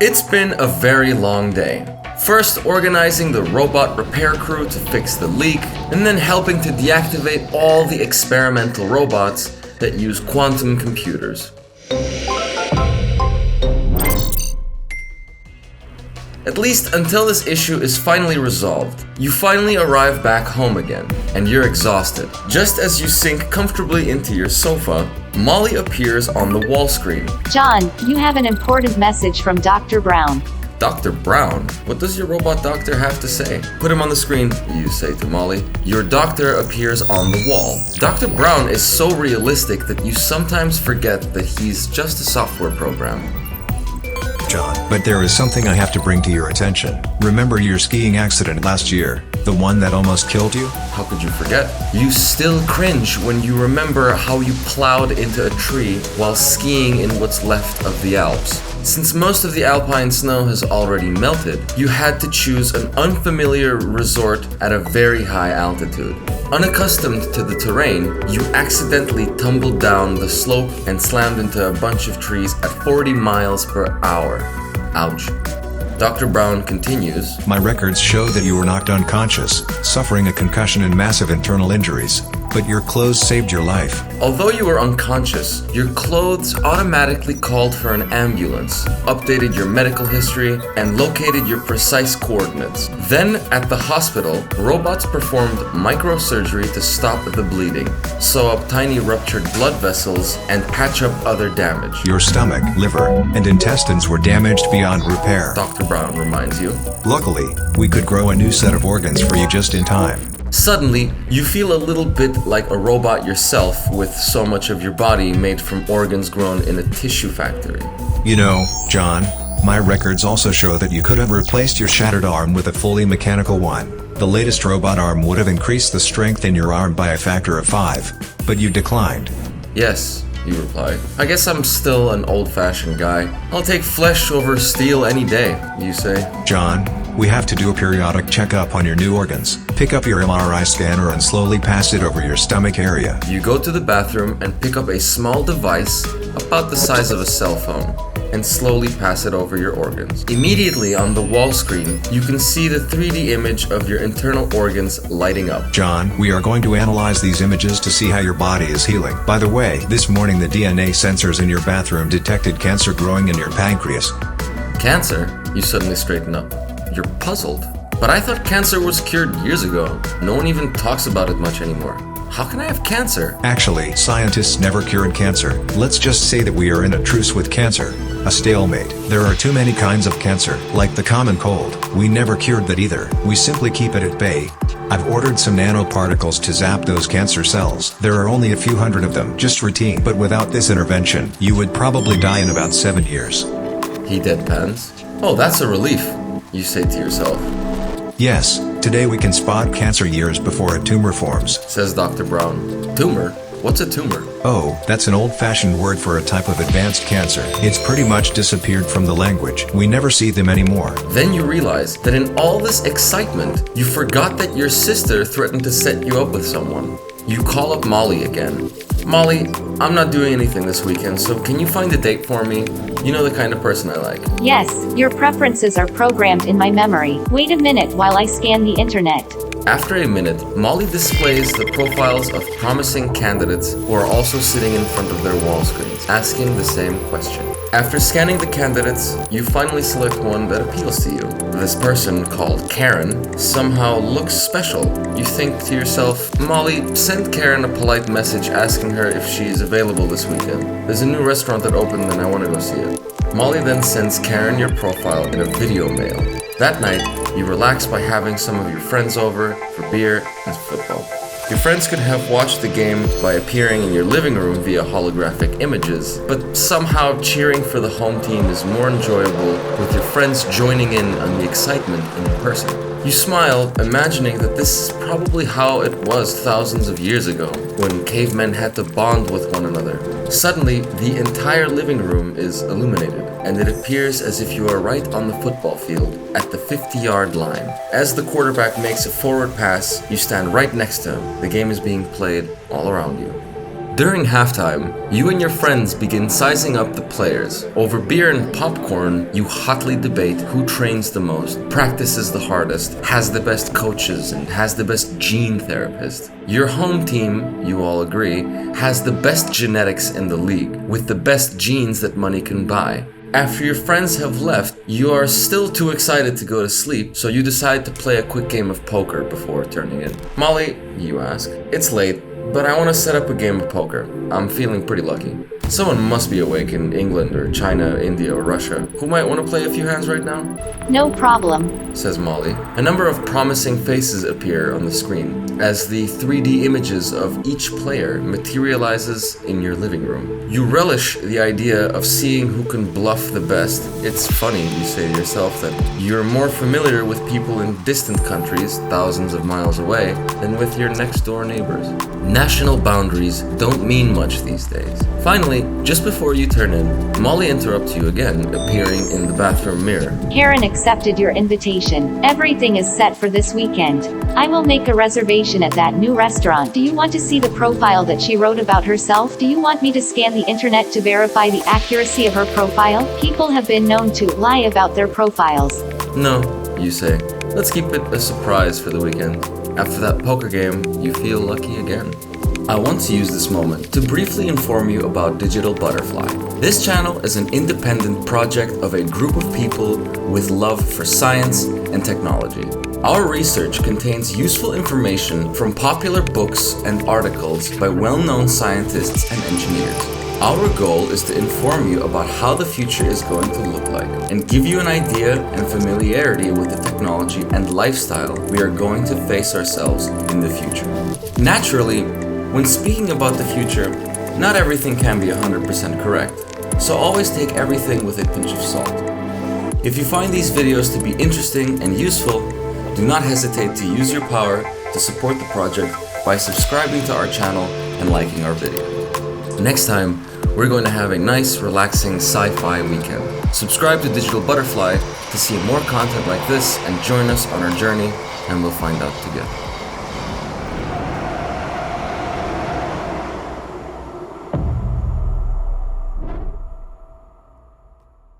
It's been a very long day. First organizing the robot repair crew to fix the leak, and then helping to deactivate all the experimental robots that use quantum computers. At least until this issue is finally resolved. You finally arrive back home again, and you're exhausted. Just as you sink comfortably into your sofa, Molly appears on the wall screen. John, you have an important message from Dr. Brown. Dr. Brown? What does your robot doctor have to say? Put him on the screen, you say to Molly. Your doctor appears on the wall. Dr. Brown is so realistic that you sometimes forget that he's just a software program. John, but there is something I have to bring to your attention. Remember your skiing accident last year? The one that almost killed you? How could you forget? You still cringe when you remember how you plowed into a tree while skiing in what's left of the Alps. Since most of the alpine snow has already melted, you had to choose an unfamiliar resort at a very high altitude. Unaccustomed to the terrain, you accidentally tumbled down the slope and slammed into a bunch of trees at 40 miles per hour. Ouch. Dr. Brown continues, My records show that you were knocked unconscious, suffering a concussion and massive internal injuries. But your clothes saved your life. Although you were unconscious, your clothes automatically called for an ambulance, updated your medical history, and located your precise coordinates. Then, at the hospital, robots performed microsurgery to stop the bleeding, sew up tiny ruptured blood vessels, and patch up other damage. Your stomach, liver, and intestines were damaged beyond repair. Dr. Brown reminds you. Luckily, we could grow a new set of organs for you just in time. Suddenly, you feel a little bit like a robot yourself with so much of your body made from organs grown in a tissue factory. You know, John, my records also show that you could have replaced your shattered arm with a fully mechanical one. The latest robot arm would have increased the strength in your arm by a factor of 5, but you declined. Yes, you reply. I guess I'm still an old-fashioned guy. I'll take flesh over steel any day, you say. John, we have to do a periodic checkup on your new organs. Pick up your MRI scanner and slowly pass it over your stomach area. You go to the bathroom and pick up a small device about the size of a cell phone and slowly pass it over your organs. Immediately on the wall screen, you can see the 3D image of your internal organs lighting up. John, we are going to analyze these images to see how your body is healing. By the way, this morning the DNA sensors in your bathroom detected cancer growing in your pancreas. Cancer? You suddenly straighten up. You're puzzled. But I thought cancer was cured years ago. No one even talks about it much anymore. How can I have cancer? Actually, scientists never cured cancer. Let's just say that we are in a truce with cancer. A stalemate. There are too many kinds of cancer, like the common cold. We never cured that either. We simply keep it at bay. I've ordered some nanoparticles to zap those cancer cells. There are only a few hundred of them, just routine. But without this intervention, you would probably die in about 7 years. He deadpans. Oh, that's a relief, you say to yourself. Yes, today we can spot cancer years before a tumor forms, says Dr. Brown. Tumor? What's a tumor? Oh, that's an old-fashioned word for a type of advanced cancer. It's pretty much disappeared from the language. We never see them anymore. Then you realize that in all this excitement, you forgot that your sister threatened to set you up with someone. You call up Molly again. Molly, I'm not doing anything this weekend, so can you find a date for me? You know the kind of person I like. Yes, your preferences are programmed in my memory. Wait a minute while I scan the internet. After a minute, Molly displays the profiles of promising candidates who are also sitting in front of their wall screens, asking the same question. After scanning the candidates, you finally select one that appeals to you. This person, called Karen, somehow looks special. You think to yourself, Molly, send Karen a polite message asking her if she is available this weekend. There's a new restaurant that opened and I want to go see it. Molly then sends Karen your profile in a video mail. That night, you relax by having some of your friends over for beer and football. Your friends could have watched the game by appearing in your living room via holographic images, but somehow cheering for the home team is more enjoyable with your friends joining in on the excitement in person. You smile, imagining that this is probably how it was thousands of years ago, when cavemen had to bond with one another. Suddenly, the entire living room is illuminated, and it appears as if you are right on the football field at the 50-yard line. As the quarterback makes a forward pass, you stand right next to him. The game is being played all around you. During halftime, you and your friends begin sizing up the players. Over beer and popcorn, you hotly debate who trains the most, practices the hardest, has the best coaches, and has the best gene therapist. Your home team, you all agree, has the best genetics in the league, with the best genes that money can buy. After your friends have left, you are still too excited to go to sleep, so you decide to play a quick game of poker before turning in. Molly, you ask, it's late, but I want to set up a game of poker. I'm feeling pretty lucky. Someone must be awake in England or China, India or Russia. Who might want to play a few hands right now? No problem, Says Molly. A number of promising faces appear on the screen as the 3D images of each player materializes in your living room. You relish the idea of seeing who can bluff the best. It's funny, you say to yourself, that you're more familiar with people in distant countries, thousands of miles away, than with your next door neighbors. National boundaries don't mean much these days. Finally, just before you turn in, Molly interrupts you again, appearing in the bathroom mirror. Karen accepted your invitation. Everything is set for this weekend. I will make a reservation at that new restaurant. Do you want to see the profile that she wrote about herself? Do you want me to scan the internet to verify the accuracy of her profile? People have been known to lie about their profiles. No, you say. Let's keep it a surprise for the weekend. After that poker game, you feel lucky again. I want to use this moment to briefly inform you about Digital Butterfly. This channel is an independent project of a group of people with love for science and technology. Our research contains useful information from popular books and articles by well-known scientists and engineers. Our goal is to inform you about how the future is going to look like and give you an idea and familiarity with the technology and lifestyle we are going to face ourselves in the future. Naturally, when speaking about the future, not everything can be 100% correct, so always take everything with a pinch of salt. If you find these videos to be interesting and useful, do not hesitate to use your power to support the project by subscribing to our channel and liking our video. Next time, we're going to have a nice, relaxing sci-fi weekend. Subscribe to Digital Butterfly to see more content like this and join us on our journey, and we'll find out together.